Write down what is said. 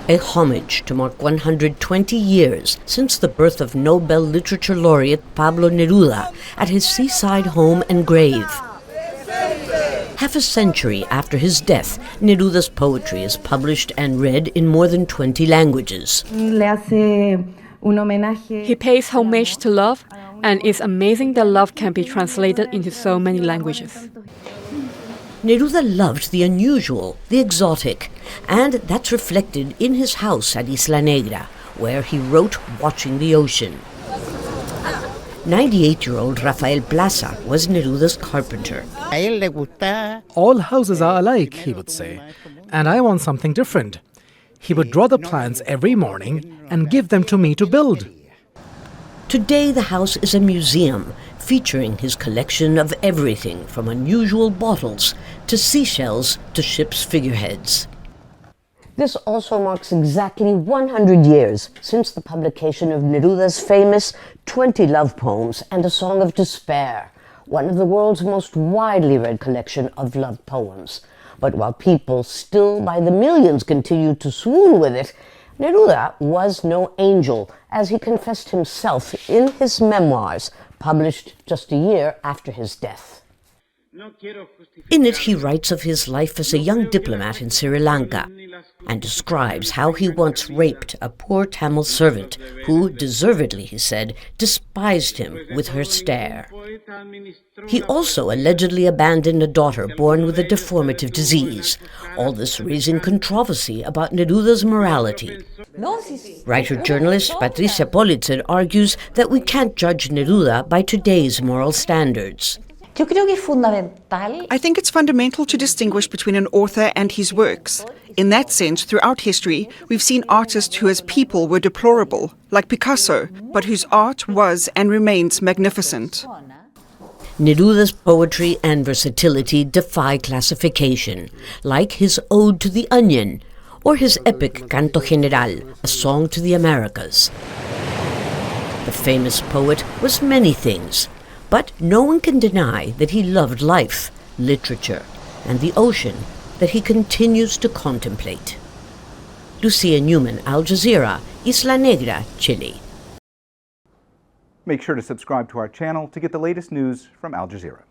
a homage to mark 120 years since the birth of Nobel literature laureate Pablo Neruda at his seaside home and grave. Half a century after his death, Neruda's poetry is published and read in more than 20 languages. He pays homage to love, and it's amazing that love can be translated into so many languages. Neruda loved the unusual, the exotic, and that's reflected in his house at Isla Negra, where he wrote watching the ocean. 98-year-old Rafael Plaza was Neruda's carpenter. All houses are alike, he would say, and I want something different. He would draw the plans every morning and give them to me to build. Today the house is a museum featuring his collection of everything from unusual bottles to seashells to ship's figureheads. This also marks exactly 100 years since the publication of Neruda's famous 20 love poems and a song of despair, one of the world's most widely read collection of love poems. But while people still by the millions continue to swoon with it, Neruda was no angel, as he confessed himself in his memoirs, published just a year after his death. In it, he writes of his life as a young diplomat in Sri Lanka and describes how he once raped a poor Tamil servant who, deservedly, he said, despised him with her stare. He also allegedly abandoned a daughter born with a deformative disease, all this raising controversy about Neruda's morality. Writer-journalist Patricia Politzer argues that we can't judge Neruda by today's moral standards. I think it's fundamental to distinguish between an author and his works. In that sense, throughout history, we've seen artists who as people were deplorable, like Picasso, but whose art was and remains magnificent. Neruda's poetry and versatility defy classification, like his Ode to the Onion, or his epic Canto General, a song to the Americas. The famous poet was many things, but no one can deny that he loved life, literature, and the ocean that he continues to contemplate. Lucia, Newman, Al Jazeera, Isla Negra, Chile. Make sure to subscribe to our channel to get the latest news from Al Jazeera.